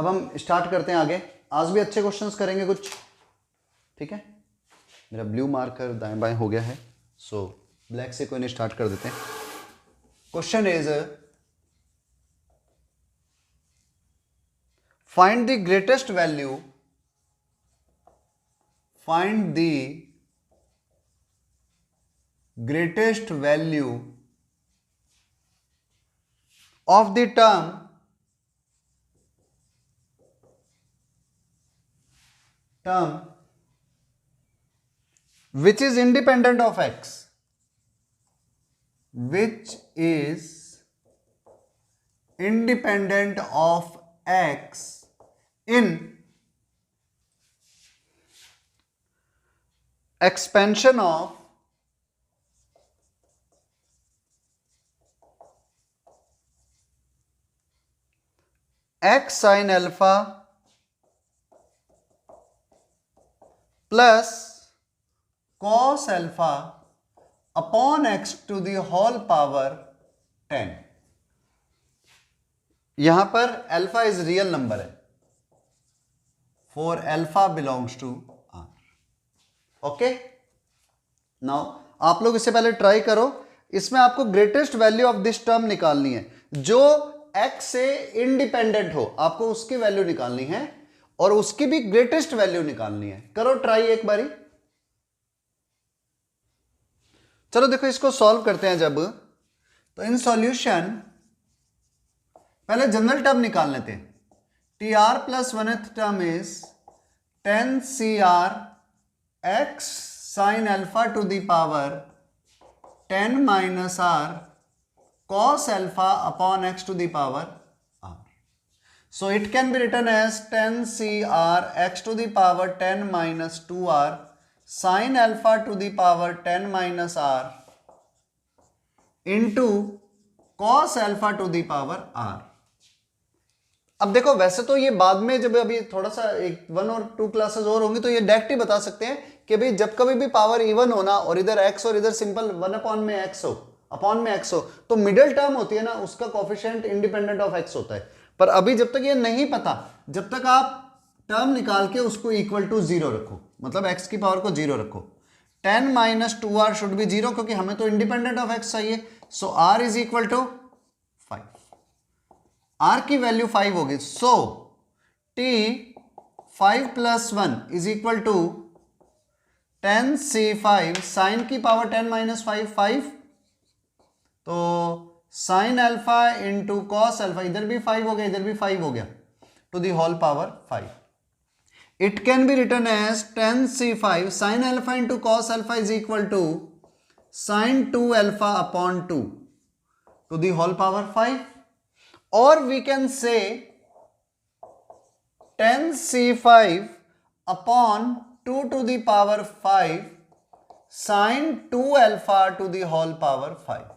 अब हम स्टार्ट करते हैं आगे। आज भी अच्छे क्वेश्चंस करेंगे कुछ, ठीक है। मेरा ब्लू मार्कर दाएं बाएं हो गया है, सो ब्लैक से कोई नहीं, स्टार्ट कर देते हैं। Question is find the greatest value, find the greatest value of the term which is independent of x, which is independent of x in expansion of x sin alpha plus cos alpha upon x to the whole power 10। यहां पर alpha is real number है, for alpha belongs to R. Okay, now आप लोग इससे पहले try करो, इसमें आपको greatest value of this term निकालनी है, जो x से इंडिपेंडेंट हो, आपको उसकी वैल्यू निकालनी है और उसकी भी ग्रेटेस्ट वैल्यू निकालनी है। करो ट्राई एक बारी। चलो देखो, इसको सॉल्व करते हैं जब, तो इन सॉल्यूशन पहले जनरल टर्म निकाल लेते हैं। T R plus वनथ term is 10 CR x sin alpha to the power 10 minus r cos alpha upon x to the power r. So it can be written as 10 CR x to the power 10 minus 2r sin alpha to the power 10 minus r into cos alpha to the power r. अब देखो, वैसे तो ये बाद में जब अभी थोड़ा सा 1 और 2 क्लासेस और होंगी तो ये डायरेक्ट ही बता सकते हैं कि भाई जब कभी भी पावर इवन होना और इधर x और इधर सिंपल 1 अपॉन में x हो, तो मिडिल टर्म होती है ना, उसका कोफिशिएंट इंडिपेंडेंट ऑफ x होता है। पर अभी जब तक ये नहीं पता, जब तक आप टर्म निकाल के उसको इक्वल टू 0 रखो, मतलब x की पावर को 0 रखो। 10 माइनस 2r शुड बी 0, क्योंकि हमें तो इंडिपेंडेंट ऑफ x चाहिए। So r is equal to 5, r की वैल्यू 5 होगी। So t 5 plus 1 is equal to 10 c5 sine की पावर 10 माइनस 5, तो sine alpha into cos alpha, इधर भी 5 हो गया, इधर भी 5 हो गया, to the whole power 5। It can be written as 10 c5 sine alpha into cos alpha is equal to sine 2 alpha upon 2 to the whole power 5। और we can say 10 c5 upon 2 to the power 5 sine 2 alpha to the whole power 5।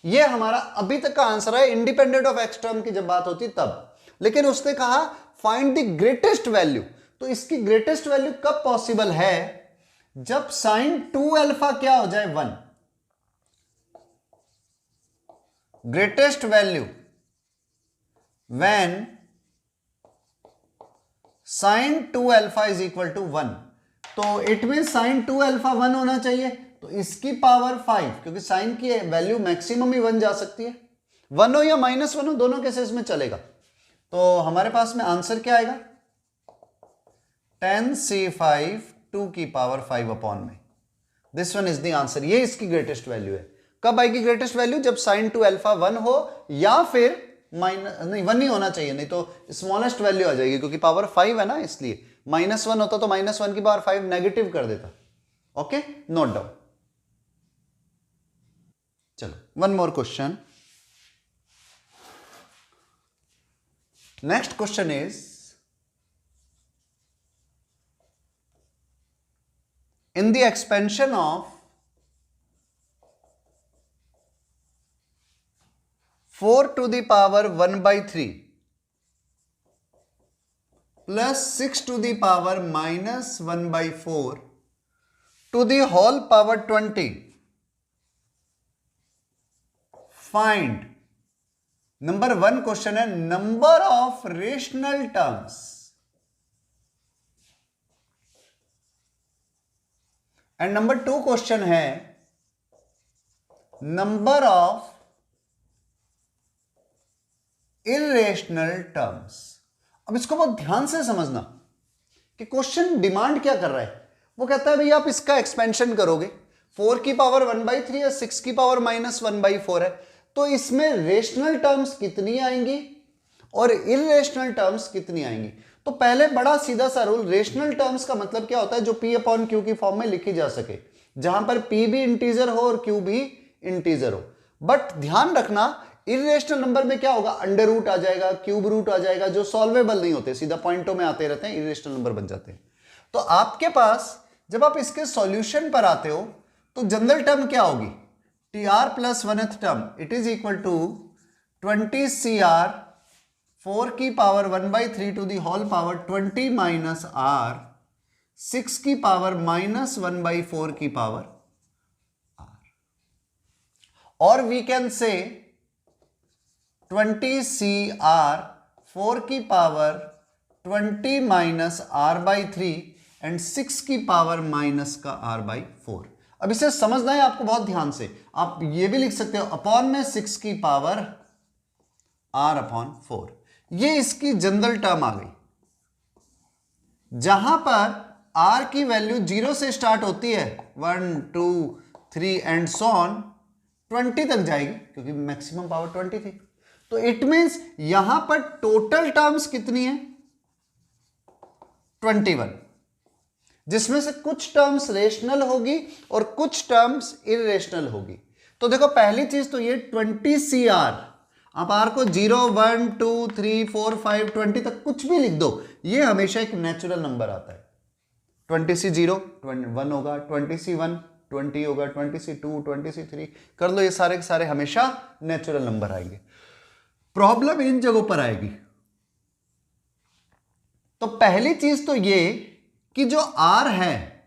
ये हमारा अभी तक का answer है, independent of x term की जब बात होती तब। लेकिन उसने कहा फाइंड द ग्रेटेस्ट वैल्यू, तो इसकी ग्रेटेस्ट वैल्यू कब पॉसिबल है? जब साइन 2 अल्फा क्या हो जाए 1। Greatest value when sine 2 alpha is equal to 1, तो इट मीन साइन 2 अल्फा 1 होना चाहिए, तो इसकी पावर 5, क्योंकि साइन की वैल्यू मैक्सिमम ही 1 जा सकती है, 1 हो या -1 हो, दोनों केसेस में चलेगा। तो हमारे पास में आंसर क्या आएगा? 10 c5 2 की पावर 5 अपॉन में, this one is the answer. ये इसकी ग्रेटेस्ट वैल्यू है। कब आएगी ग्रेटेस्ट वैल्यू? जब साइन 2 अल्फा 1 हो या फिर नहीं 1 ही होना चाहिए, नहीं तो स्मॉलेस्ट वैल्यू आ जाएगी, क्योंकि पावर 5 है ना, इसलिए -1 होता तो -1 की पावर 5 नेगेटिव कर देता। Okay, note down. चलो, one more question. Next question is, in the expansion of 4 to the power 1 by 3 plus 6 to the power minus 1 by 4 to the whole power 20, find number 1 question है number of rational terms and number 2 question है number of irrational terms. अब इसको बहुत ध्यान से समझना कि question demand क्या कर रहा है। वो कहता है भाई आप इसका एक्सपेंशन करोगे, 4 की पावर 1/3 या 6 की पावर -1/4 है, तो इसमें रेशनल टर्म्स कितनी आएंगी और इरेशनल टर्म्स कितनी आएंगी। तो पहले बड़ा सीधा सा रूल, रेशनल टर्म्स का मतलब क्या होता है, जो P/Q की फॉर्म में लिखी जा सके, जहां पर P भी इंटीजर हो और Q भी इंटीजर हो। बट ध्यान रखना इरेशनल नंबर में क्या होगा, अंडर रूट आ जाएगा, क्यूब रूट आ जाएगा, जो सॉल्वेबल नहीं होते, सीधा पॉइंटों में आते रहते हैं, इरेशनल नंबर बन जाते हैं। तो आपके पास जब आप इसके सॉल्यूशन पर आते हो तो जनरल टर्म क्या होगी, TR plus 1th term it is equal to 20CR 4 की power 1/3 to the whole power 20 minus R 6 की पावर -1/4 की पावर R, और वी कैन से 20CR 4 की पावर 20 माइनस R/3 एंड 6 की पावर माइनस का R/4। अब इसे समझना है आपको बहुत ध्यान से। आप ये भी लिख सकते हो अपॉन में 6 की पावर R/4। ये इसकी जनरल टर्म आ गई, जहां पर R की वैल्यू 0 से स्टार्ट होती है, 1 2 3 एंड सो ऑन 20 तक जाएगी, क्योंकि मैक्सिमम पावर 20 थी। तो इट मींस यहां पर टोटल टर्म्स कितनी है, 21, जिसमें से कुछ टर्म्स रेशनल होगी और कुछ टर्म्स इरेशनल होगी। तो देखो पहली चीज तो ये 20CR, आप R को 0 1 2 3 4 5 20 तक कुछ भी लिख दो, ये हमेशा एक नेचुरल नंबर आता है। 20C0 1 होगा, 20C1 20 होगा, 20C2 20C3 कर लो, ये सारे के सारे हमेशा नेचुरल नंबर आएंगे। प्रॉब्लम इन जगहों पर आएगी। तो पहली चीज तो ये कि जो R है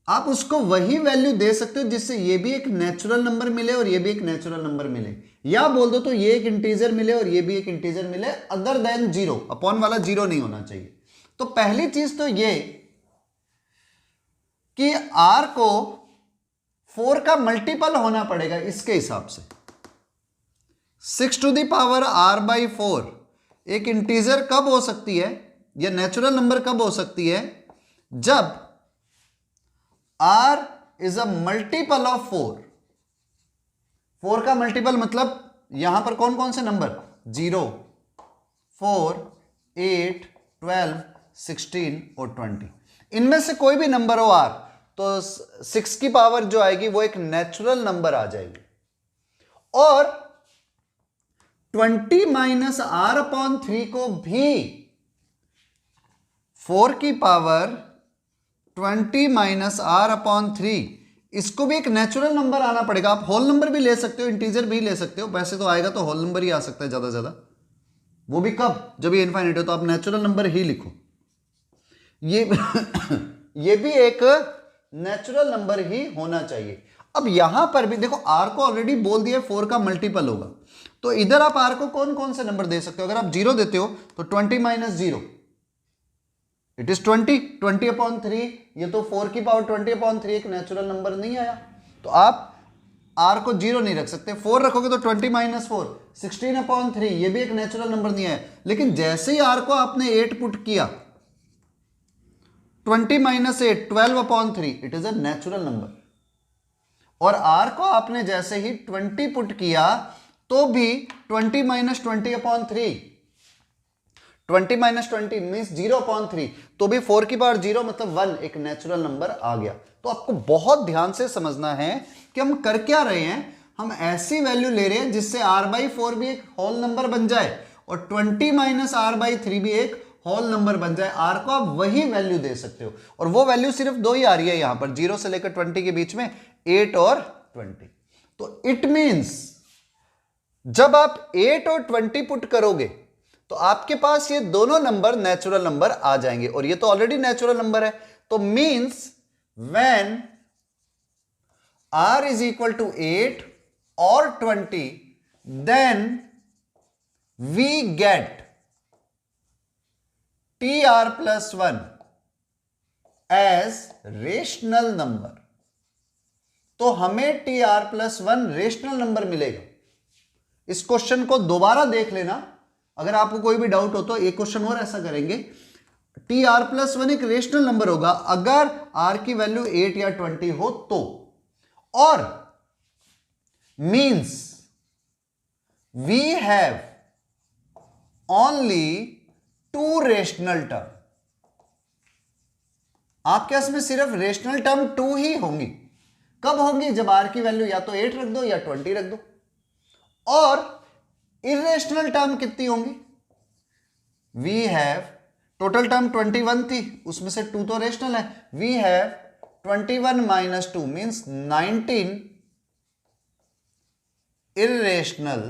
आप उसको वही वैल्यू दे सकते हो जिससे ये भी एक नेचुरल नंबर मिले और ये भी एक नेचुरल नंबर मिले, या बोल दो तो ये एक इंटीजर मिले और ये भी एक इंटीजर मिले, अदर देन 0, अपॉन वाला 0 नहीं होना चाहिए। तो पहली चीज तो ये कि R को 4 का मल्टीपल होना पड़ेगा इसके हिसाब से। 6 टू द पावर R/4 एक इंटीजर कब हो सकती है या नेचुरल नंबर कब हो सकती है, जब R is a multiple of 4। 4 का मल्टीपल मतलब यहां पर कौन कौन से नंबर, 0 4 8 12 16 और 20, इनमें से कोई भी नंबर हो R, तो 6 की पावर जो आएगी वो एक नेचुरल नंबर आ जाएगी। और 20 माइनस R/3 को भी 4 की पावर 20 माइनस R/3, इसको भी एक नेचुरल नंबर आना पड़ेगा। आप होल नंबर भी ले सकते हो, इंटीजर भी ले सकते हो, वैसे तो आएगा तो होल नंबर ही आ सकता है ज्यादा से ज्यादा, वो भी कब, जब ये इनफाइनाइट हो, तो आप नेचुरल नंबर ही लिखो। ये ये भी एक नेचुरल नंबर ही होना चाहिए। अब यहां पर भी देखो R को ऑलरेडी बोल दिया 4 का मल्टीपल होगा, तो इधर आप R को कौन कौन से नंबर दे सकते हो। अगर आप 0 देते हो तो 20 माइनस 0 इट इज 20/3, ये तो 4 की पावर 20/3 एक नेचुरल नंबर नहीं आया, तो आप R को 0 नहीं रख सकते। 4 रखोगे तो 20 माइनस 4 16/3, ये भी एक नेचुरल नंबर नहीं आया। लेकिन जैसे ही R को आपने 8 पुट किया, 20 minus 8 12/3 it is a natural number. और R को आपने जैसे ही 20 पुट किया तो भी 20 माइनस 20/3, 20 माइनस 20 मीन्स 0/3, तो भी 4 की पावर 0 मतलब 1 एक नेचुरल नंबर आ गया। तो आपको बहुत ध्यान से समझना है कि हम कर क्या रहे हैं, हम ऐसी वैल्यू ले रहे हैं जिससे R/4 भी एक होल नंबर बन जाए और 20 माइनस R/3 भी एक होल नंबर बन जाए। R को आप वही वैल्यू दे सकते हो, और वो वैल्यू सिर्फ दो ही आ रही है यहां पर, 0 से लेकर 20 के बीच में, 8 और 20। तो इट मीन्स जब आप 8 और 20 पुट करोगे तो आपके पास ये दोनों नंबर नेचुरल नंबर आ जाएंगे, और ये तो ऑलरेडी नेचुरल नंबर है। तो means when R is equal to 8 और 20 then we get TR+1 as rational number. तो हमें TR+1 रेशनल नंबर मिलेगा। इस क्वेश्चन को दोबारा देख लेना, अगर आपको कोई भी डाउट हो तो एक क्वेश्चन और ऐसा करेंगे। TR+1 एक रेशनल नंबर होगा अगर R की वैल्यू 8 या 20 हो तो, और means we have only 2 rational term. आपके पास में सिर्फ रेशनल टर्म 2 ही होंगी। कब होंगी? जब R की वैल्यू या तो 8 रख दो या 20 रख दो। और इरेशनल टर्म कितनी होंगी? वी हैव टोटल टर्म 21 थी, उसमें से 2 तो रेशनल है। We have 21 minus 2 means 19 irrational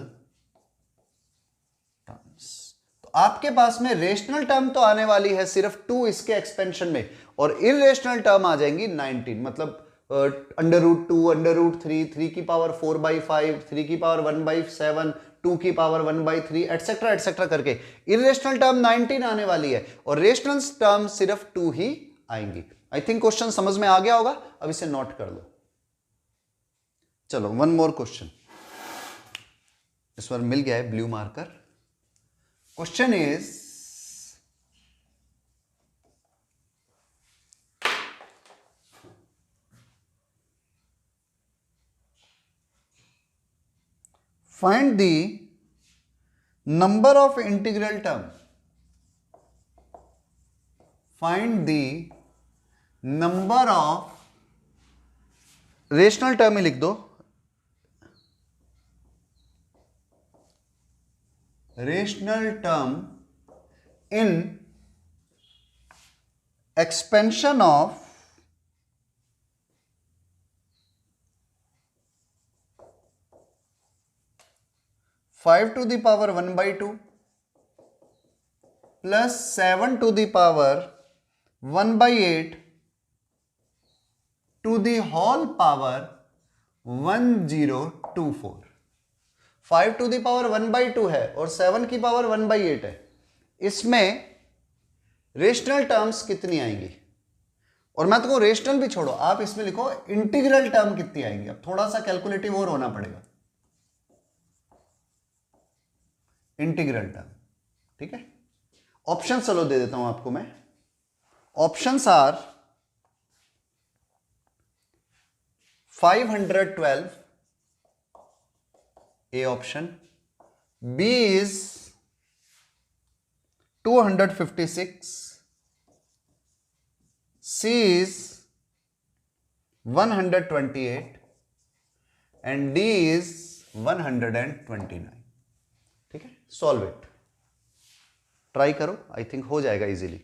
terms. तो आपके पास में रेशनल टर्म तो आने वाली है सिर्फ 2 इसके एक्सपेंशन में, और इरेशनल टर्म आ जाएंगी 19, मतलब √2, √3, 3 की पावर 4/5, 3 की पावर 1/7, 2 की पावर 1/3 एटसेट्रा एटसेट्रा करके इरेशनल टर्म 19 आने वाली है, और रेशनल टर्म सिर्फ 2 ही आएंगी। आई थिंक क्वेश्चन समझ में आ गया होगा। अब इसे नोट कर लो। चलो वन मोर क्वेश्चन, इस बार मिल गया है blue marker. Question is find the number of integral term. Find the number of rational term ही लिख दो, rational term in expansion of 5 to the power 1/2 plus 7 to the power 1/8 to the whole power 1024। 5 to the power 1/2 है और 7 की power 1/8 है। इसमें rational terms कितनी आएंगी? और मैं तो रेशनल भी छोड़ो, आप इसमें लिखो इंटीग्रल टर्म कितनी आएंगी। अब थोड़ा सा कैलकुलेटिव और होना पड़ेगा। इंटीग्रल टर्म, ठीक है। ऑप्शन चलो दे देता हूं आपको मैं। Options are 512 A option, B is 256, C is 128 and D is 129। ठीक है, सॉल्व इट, ट्राई करो, आई थिंक हो जाएगा इजीली।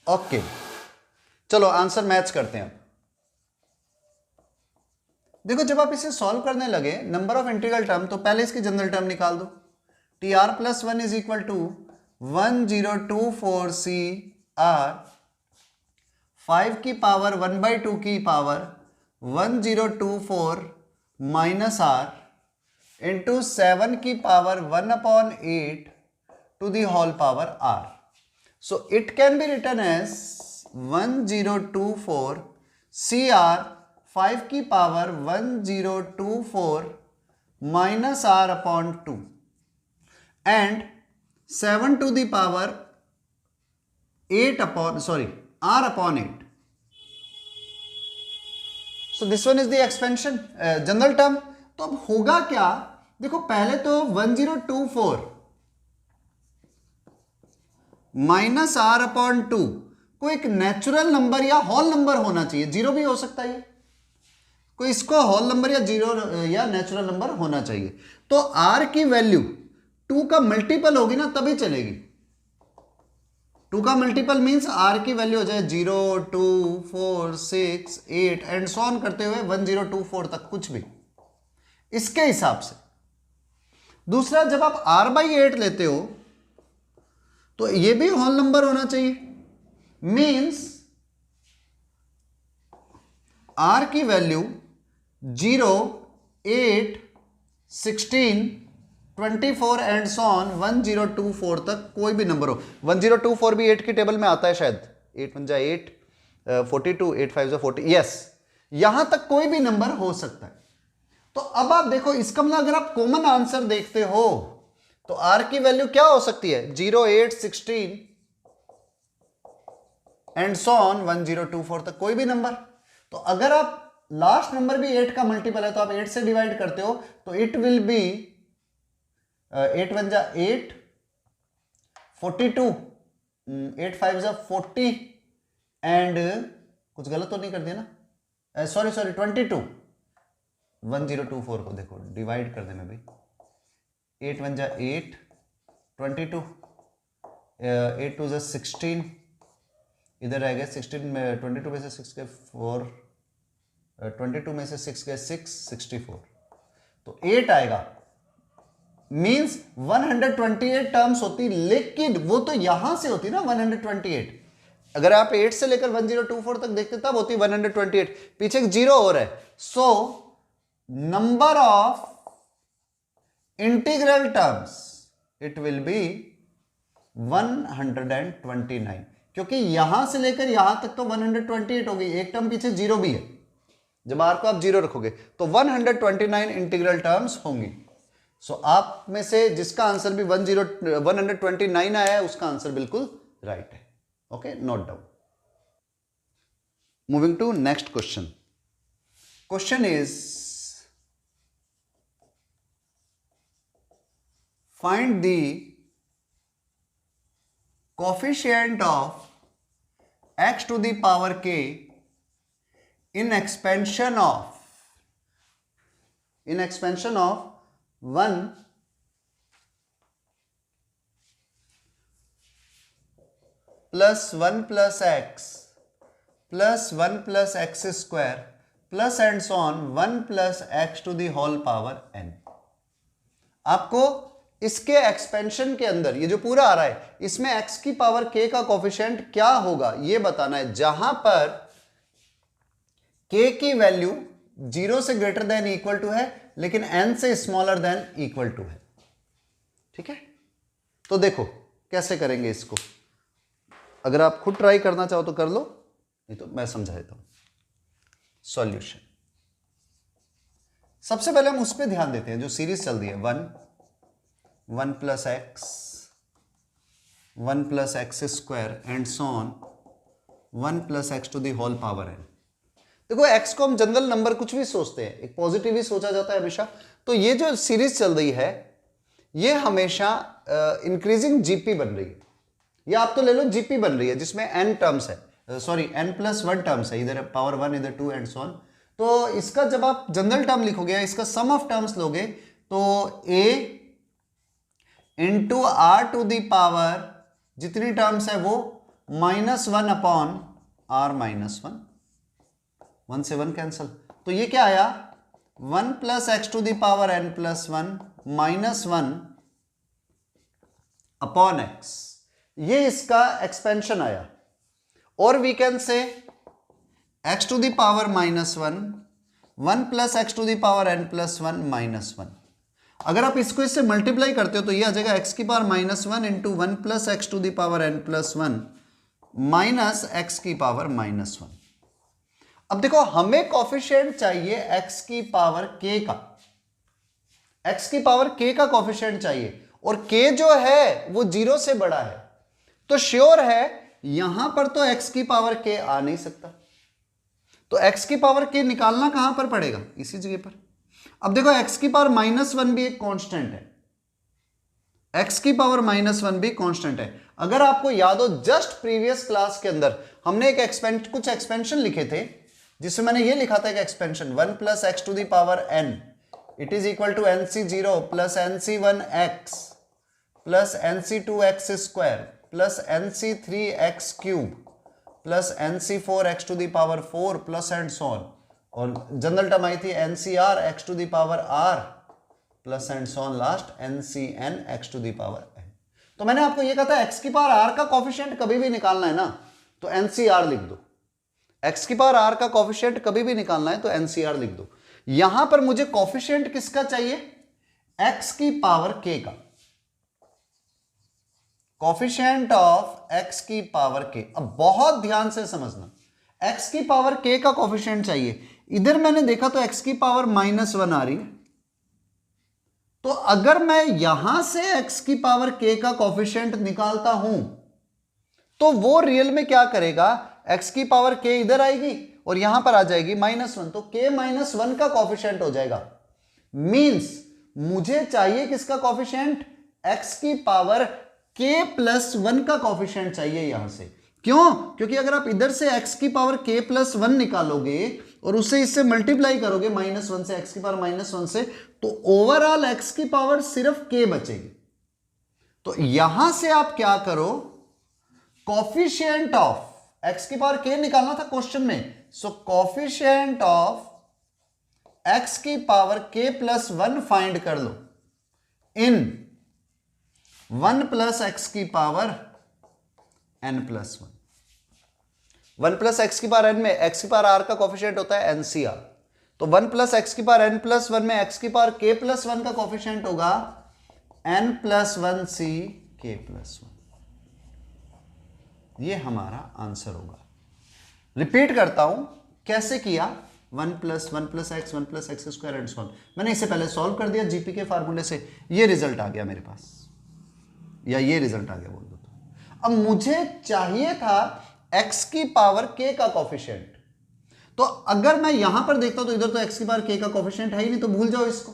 ओके, चलो आंसर मैच करते हैं। देखो जब आप इसे सॉल्व करने लगे नंबर ऑफ इंटीग्रल टर्म, तो पहले इसकी जनरल टर्म निकाल दो। TR+1 is equal to 1024 CR 5 की पावर 1/2 की पावर 1024 माइनस R इंटू 7 की power 1/8 to the whole power R। So it can be written as 1024 CR 5 की power 1024 minus R upon 2 and 7 to the power 8 upon R upon 8. So this one is the expansion general term. तो अब होगा क्या, देखो पहले तो 1024 minus R upon 2 को एक नेचुरल नंबर या होल नंबर होना चाहिए, जीरो भी हो सकता है, कोई इसको होल नंबर या जीरो या नेचुरल नंबर होना चाहिए। तो R की वैल्यू 2 का मल्टीपल होगी ना तभी चलेगी। 2 का मल्टीपल मींस R की वैल्यू हो जाए 0, 2, 4, 6, 8 एंड सो ऑन करते हुए 1024 तक, कुछ भी इसके हिसाब से। दूसरा, जब आप R/8 लेते हो तो ये भी होल नंबर होना चाहिए, मींस R की वैल्यू 0, 8, 16, 24 एंड सो ऑन 1024 तक कोई भी नंबर हो। 1024 भी 8 की टेबल में आता है शायद। 8 1 जा 8, 42, 8 5 जा 40, यस, यहां तक कोई भी नंबर हो सकता है। तो अब आप देखो, इसका मतलब अगर आप कॉमन आंसर देखते हो तो आर की वैल्यू क्या हो सकती है? 0, 8, 16 एंड सो ऑन 1024 तक कोई भी नंबर। तो अगर आप लास्ट नंबर भी 8 का मल्टीपल है तो आप 8 से डिवाइड करते हो तो इट विल बी 8 1 जा 8, 42, 8 5 जा 40 एंड कुछ गलत तो नहीं कर दिया ना? सॉरी 22। 1024 को देखो डिवाइड कर देना भाई। 8 1 जा 8, 22, 8 2 जा 16, इधर आएगा 16 में 22 में से 6 के 4, 22 में से 6 के 6, 64, तो 8 आएगा। मींस 128 टर्म्स होती, लेकिन वो तो यहां से होती ना 128। अगर आप 8 से लेकर 1024 तक देखते तब होती 128, पीछे एक जीरो और है। So number of integral terms it will B 129, क्योंकि यहां से लेकर यहां तक तो 128 होगी, एक टर्म पीछे जीरो भी है। जब आर को आप जीरो रखोगे तो 129 इंटीग्रल टर्म्स होंगी। सो आप में से जिसका आंसर भी 129 आया है उसका आंसर बिल्कुल राइट है। Okay, note down. Moving to next question. Question is find the coefficient of x to the power k in expansion of 1 plus 1 plus x plus 1 plus x square plus and so on 1 plus x to the whole power n। आपको इसके expansion के अंदर ये जो पूरा आ रहा है इसमें x की पावर k का कोएफिशिएंट क्या होगा ये बताना है, जहां पर k की वैल्यू 0 से ग्रेटर देन इक्वल टू है लेकिन n से स्मॉलर देन इक्वल टू है। ठीक है, तो देखो कैसे करेंगे इसको। अगर आप खुद ट्राई करना चाहो तो कर लो, नहीं तो मैं समझा देता हूं सॉल्यूशन। सबसे पहले हम उस पर ध्यान देते हैं जो सीरीज चल रही है, 1 plus x, 1 plus x square and so on 1 plus x to the whole power n। देखो x को हम जनरल नंबर कुछ भी सोचते हैं, एक पॉजिटिव ही सोचा जाता है हमेशा। तो ये जो सीरीज चल रही है ये हमेशा इंक्रीजिंग जीपी बन रही है, या आप तो ले लो जीपी बन रही है जिसमें n टर्म्स है, सॉरी n प्लस 1 टर्म्स है, इधर पावर 1 इधर 2 एंड सो ऑन। तो इसका जब आप जनरल टर्म लिखोगे, इसका सम ऑफ टर्म्स लोगे तो a into R to the power जितनी टर्म्स है वो -1 अपॉन r -1, 1 से 1 कैंसल, तो ये क्या आया 1 plus x to the power n plus 1 -1 upon x। ये इसका एक्सपेंशन आया। और we can say x to the power -1, 1 plus x to the power n plus 1 -1। अगर आप इसको इससे मल्टीप्लाई करते हो तो ये आ जाएगा x की power -1 into 1 plus x to the power n plus 1 minus x की पावर -1। अब देखो हमें कोएफिशिएंट चाहिए x की पावर k का, x की पावर k का कोएफिशिएंट चाहिए, और k जो है वो 0 से बड़ा है, तो श्योर है यहां पर तो x की पावर k आ नहीं सकता। तो x की पावर k निकालना कहां पर पड़ेगा, इसी जगह पर। अब देखो x की पावर -1 भी एक कांस्टेंट है, x की पावर -1 भी कांस्टेंट है। अगर आपको याद हो जस्ट प्रीवियस क्लास के अंदर हमने एक कुछ एक्सपेंशन लिखे थे जिसमें मैंने ये लिखा था कि expansion 1 plus x to the power n it is equal to nc0 plus nc1x plus nc2x square plus nc3x cube plus nc4x to the power 4 plus and so on, और जनरल टर्म आई थी ncr x to the power r plus and so on last ncn x to the power n। तो मैंने आपको ये कहा था x की पावर r का कोएफिशिएंट कभी भी निकालना है ना तो ncr लिख दो, x की पावर r का कोएफिशिएंट कभी भी निकालना है तो ncr लिख दो। यहां पर मुझे कॉफिशिएंट किसका चाहिए, x की पावर k का, कॉफिशिएंट ऑफ x की पावर k। अब बहुत ध्यान से समझना, x की पावर k का कॉफिशिएंट चाहिए। इधर मैंने देखा तो x की पावर -1 आ रही है, तो अगर मैं यहां से x की पावर k का कॉफिशिएंट निकालता हूं तो वो रियल में क्या करेगा, x की पावर k इधर आएगी और यहां पर आ जाएगी -1, तो k -1 का कॉफिशिएंट हो जाएगा। मींस मुझे चाहिए किसका कॉफिशिएंट, x की पावर k + 1 का कॉफिशिएंट चाहिए यहां से। क्यों, क्योंकि अगर आप इधर से x की पावर k + 1 निकालोगे और उसे इससे मल्टीप्लाई करोगे -1 से, x की पावर -1 से, तो ओवरऑल x की पावर सिर्फ k बचेगी। तो यहां से आप क्या करो, कॉफिशिएंट ऑफ x की पावर k निकालना था क्वेश्चन में, सो कॉफिशिएंट ऑफ x की पावर k + 1 फाइंड कर लो इन 1 + x की पावर n + 1। 1 + x की पावर n में x की पावर r का कॉफिशिएंट होता है NCR, तो 1 + x की पावर n + 1 में x की पावर k + 1 का कॉफिशिएंट होगा n + 1c k + 1। ये हमारा आंसर होगा। रिपीट करता हूं कैसे किया, 1 + 1 + x 1 + x² एंड सॉल्व। मैंने इसे पहले सॉल्व कर दिया जीपी के फार्मूले से, ये रिजल्ट आ गया मेरे पास, या ये रिजल्ट आ गया बोल दो तो। अब मुझे चाहिए था x की पावर k का कॉफिशिएंट, तो अगर मैं यहां पर देखता हूं तो इधर तो x की पावर k का कॉफिशिएंट है ही नहीं, तो भूल जाओ इसको।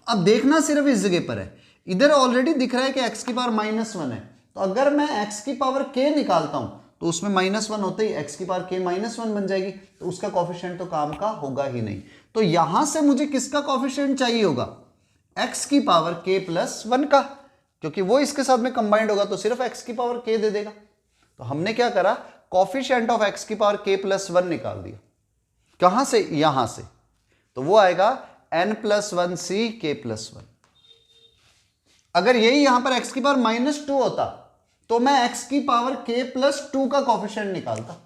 अब देखना सिर्फ इस जगह पर है, इधर ऑलरेडी दिख रहा है कि x की पावर -1 है, तो अगर मैं x की पावर k निकालता हूं तो उसमें -1 होते ही x की पावर k -1 बन जाएगी, तो उसका कॉफिशिएंट तो काम का होगा ही नहीं। तो यहां से मुझे किसका कॉफिशिएंट चाहिए होगा, x की पावर k + 1 का, क्योंकि वो इसके साथ में कंबाइंड होगा तो सिर्फ x की पावर k दे देगा। तो हमने क्या करा, कॉफिशिएंट ऑफ x की पावर k + 1 निकाल दिया। कहां से, यहां से, तो वो आएगा n + 1c k + 1। अगर यही यहां पर x की पावर -2 होता तो मैं x की पावर k + 2 का कॉफिशिएंट निकालता।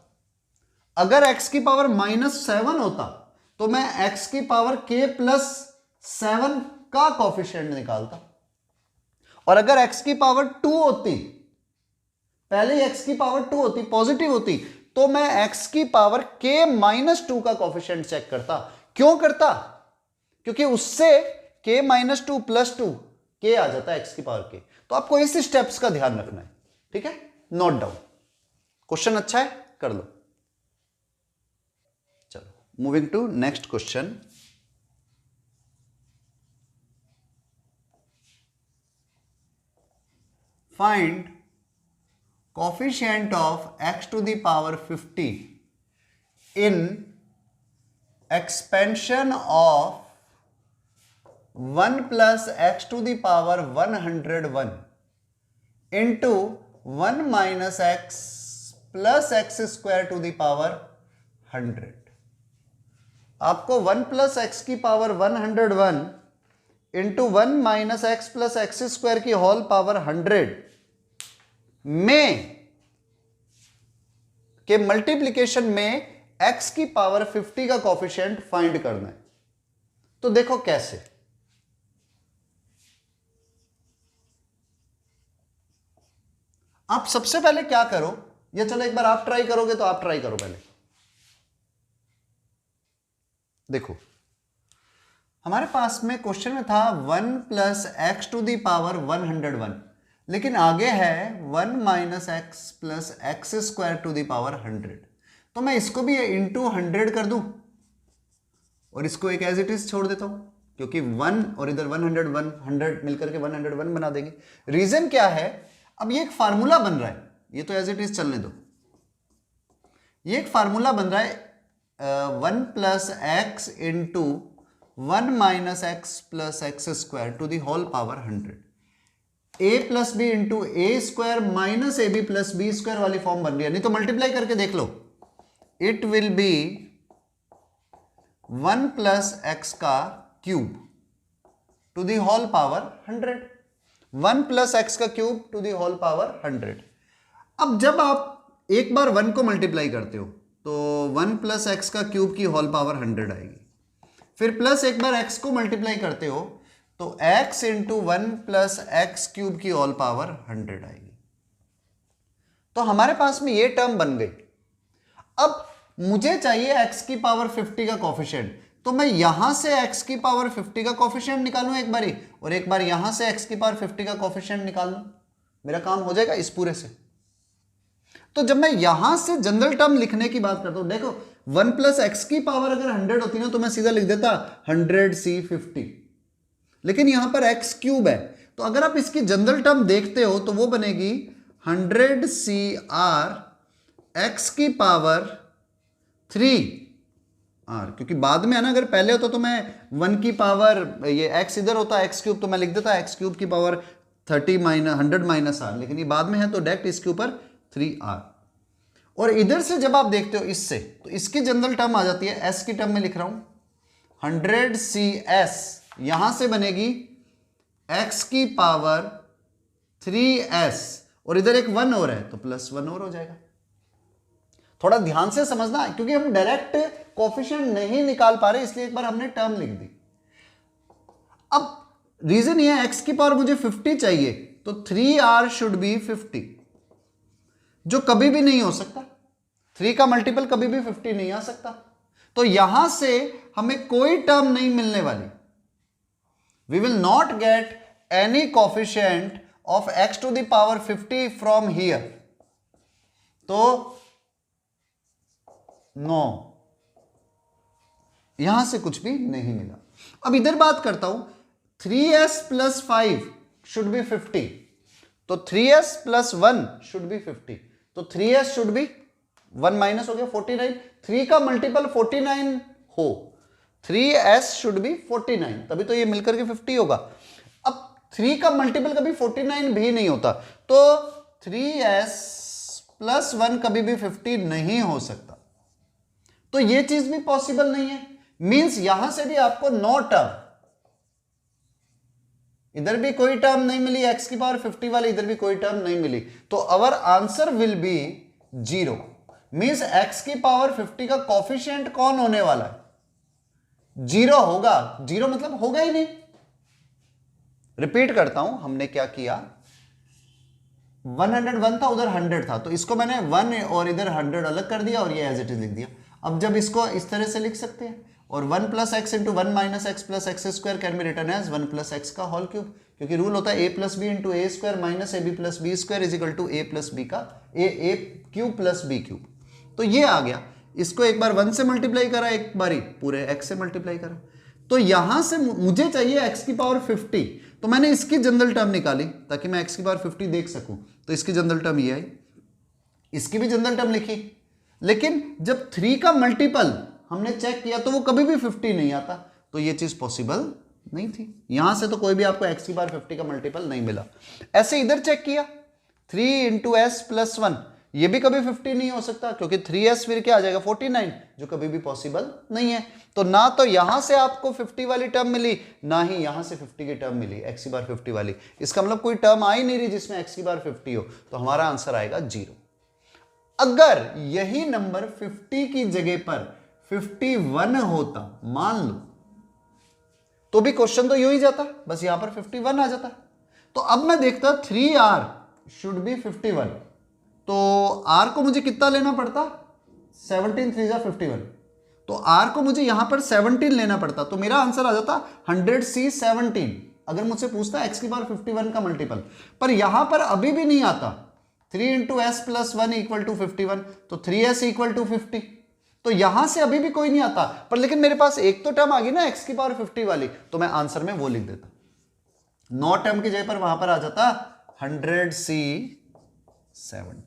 अगर x की पावर -7 होता तो मैं x की पावर k + 7 का कॉफिशिएंट निकालता। और अगर x की पावर 2 होती, पहले ही x की पावर 2 होती, पॉजिटिव होती, तो मैं x की पावर k - 2 का कॉफिशिएंट चेक करता। क्यों करता, क्योंकि उससे k - 2 + 2 k आ जाता है x की पावर k। तो आपको इस स्टेप्स का ध्यान रखना है, ठीक है, नोट डाउन। क्वेश्चन अच्छा है, कर लो। चलो moving to next question. Find coefficient of x to the power 50 in expansion of 1 plus x to the power 101 into 1 minus x plus x square to the power 100। आपको 1 plus x की power 101 into 1 minus x plus x square की whole power 100 में के multiplication में x की power 50 का coefficient find करना है। तो देखो कैसे, आप सबसे पहले क्या करो, या चलो एक बार आप ट्राई करोगे तो आप ट्राई करो पहले। देखो हमारे पास में क्वेश्चन में था 1 plus x to the power 101, लेकिन आगे है 1 minus x plus x square to the power 100। तो मैं इसको भी इंटू 100 कर दूं और इसको एक एज इट इज छोड़ देता हूं, क्योंकि 1 और इधर 100 मिलकर के 101 बना देंगे। रीजन क्या है, अब ये एक फार्मूला बन रहा है, ये तो एज इट इज चलने दो। ये एक फार्मूला बन रहा है 1 plus x into 1 minus x plus x square to the whole power 100। A plus B into A square minus A B plus B square वाली फॉर्म बन रही है, नहीं तो मल्टीप्लाई करके देख लो। It will be 1 plus x का cube to the whole power 100। 1 plus x का cube to the whole power 100। अब जब आप एक बार 1 को मल्टीप्लाई करते हो तो 1 प्लस एक्स का क्यूब की होल पावर 100 आएगी। फिर प्लस एक बार x को मल्टीप्लाई करते हो तो x into 1 plus x cube की ऑल पावर 100 आएगी। तो हमारे पास में ये टर्म बन गई। अब मुझे चाहिए x की पावर 50 का कोफिशिएंट, तो मैं यहां से x की पावर 50 का कोफिशिएंट निकालूं एक बारी, और एक बार यहां से x की पावर 50 का कोफिशिएंट निकाल लूं, मेरा काम हो जाएगा इस पूरे से। तो जब मैं यहां से जनरल टर्म लिखने की बात करता हूं, देखो 1 प्लस एक्स की पावर अगर 100 होती ना तो मैं सीधा लिख देता 100c50, लेकिन यहां पर x क्यूब है, तो अगर आप इसकी जनरल टर्म देखते हो तो वो बनेगी 100cr x की पावर 3r, क्योंकि बाद में है ना, अगर पहले होता तो मैं 1 की पावर ये x इधर होता x क्यूब, तो मैं लिख देता x क्यूब की पावर 100 माइनस r, लेकिन ये बाद में है तो डायरेक्ट इसके ऊपर 3r। और इधर से जब आप देखते हो इससे, तो इसकी जनरल टर्म आ जाती है, s की टर्म में लिख रहा हूं 100cs, यहां से बनेगी x की पावर 3s, और इधर एक 1 और है तो प्लस 1 और हो जाएगा। थोड़ा ध्यान से समझना, क्योंकि हम डायरेक्ट कोफिशिएंट नहीं निकाल पा रहे, इसलिए एक बार हमने टर्म लिख दी। अब रीजन ये है x की पावर मुझे 50 चाहिए, तो 3r शुड बी 50, जो कभी भी नहीं हो सकता, 3 का मल्टीपल कभी भी 50 नहीं आ सकता, तो यहां से हमें कोई टर्म नहीं मिलने वाली। We will not get any coefficient of x to the power 50 from here, तो नो, यहां से कुछ भी नहीं मिला। अब इधर बात करता हूं, 3s प्लस 5 शुड बी 50, तो 3s प्लस 1 शुड बी 50, तो 3s शुड बी 1 माइनस हो गया 49, 3 का मल्टीपल 49 हो, 3s शुड बी 49, तभी तो ये मिलकर के 50 होगा। अब 3 का मल्टीपल कभी 49 भी नहीं होता, तो 3s प्लस 1 कभी भी 50 नहीं हो सकता, तो ये चीज भी पॉसिबल नहीं है। मींस यहां से भी आपको नो टर्म, इधर भी कोई टर्म नहीं मिली x की पावर 50 वाली, इधर भी कोई टर्म नहीं मिली, तो our answer will be 0। Means x की पावर 50 का कोफिशिएंट कौन होने वाला है? 0 होगा। 0 मतलब होगा ही नहीं। रिपीट करता हूं, हमने क्या किया, 101 था, उधर 100 था, तो इसको मैंने 1 और इधर 100 अलग कर दिया और ये एज इट इज लिख दिया। अब जब इसको इस तरह से लिख सकते हैं, और 1 plus x into 1 minus x plus x square can be written as 1 plus x का होल क्यूब, क्योंकि रूल होता है a plus B into A square minus A B plus B square is equal to A plus B का A cube plus B cube. तो ये आ गया, इसको एक बार 1 से मल्टीप्लाई करा, एक बारी पूरे x से मल्टीप्लाई करा, तो यहां से मुझे चाहिए x की पावर 50, तो मैंने इसकी जनरल टर्म निकाली ताकि मैं x की पावर 50 देख सकूं, तो इसकी जनरल टर्म ये आई, इसकी भी जनरल टर्म लिखी, लेकिन जब 3 का मल्टीपल हमने चेक किया तो वो कभी भी 50 नहीं आता, तो ये चीज पॉसिबल नहीं थी। यहां से तो कोई भी आपको x की पावर 50 का मल्टीपल नहीं मिला। ऐसे इधर चेक किया, 3 इंटू एस प्लस 1, ये भी कभी 50 नहीं हो सकता, क्योंकि 3s फिर क्या आ जाएगा 49, जो कभी भी पॉसिबल नहीं है। तो ना तो यहां से आपको 50 वाली टर्म मिली, ना ही यहां से 50 की टर्म मिली, x की बार 50 वाली, इसका मतलब कोई टर्म आ ही नहीं रही जिसमें x की बार 50 हो, तो हमारा आंसर आएगा 0। अगर यही नंबर 50 की जगह पर 51 होता, मान लो, तो भी क्वेश्चन तो यू ही जाता, बस यहां पर 51 आ जाता। तो अब मैं देखता 3r शुड बी 51, तो r को मुझे कितना लेना पड़ता, 17 3 जा 51, तो r को मुझे यहां पर 17 लेना पड़ता, तो मेरा आंसर आ जाता 100c17। अगर मुझसे पूछता x की पावर 51 का मल्टीपल, पर यहां पर अभी भी नहीं आता, 3 into S plus 1 equal to 51, तो 3s इक्वल टू 50, तो यहां से अभी भी कोई नहीं आता, पर लेकिन मेरे पास एक तो टर्म आ गई ना x की पावर 50 वाली, तो मैं आंसर में वो लिख देता, नो टर्म की जगह पर वहां पर आ जाता 100c17,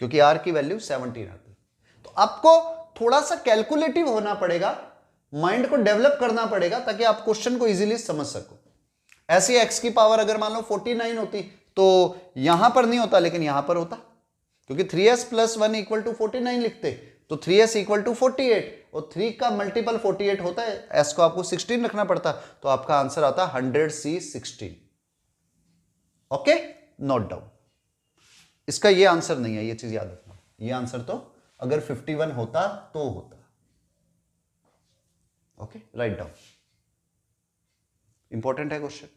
क्योंकि r की वैल्यू 17 आती। तो आपको थोड़ा सा कैलकुलेटिव होना पड़ेगा, माइंड को डेवलप करना पड़ेगा, ताकि आप क्वेश्चन को इजीली समझ सको। ऐसी x की पावर अगर मान लो 49 होती तो यहां पर नहीं होता, लेकिन यहां पर होता, क्योंकि 3s प्लस 1 इक्वल टू 49 लिखते, तो 3s इक्वल टू 48, और 3 का मल्टीपल 48 होता है, s को आपको 16 रखना पड़ता, तो आपका आंसर आता 100c16। Okay, note down. इसका ये आंसर नहीं है, ये चीज याद रखना, ये आंसर तो अगर 51 होता तो होता। ओके, राइट डाउन, इंपॉर्टेंट है क्वेश्चन।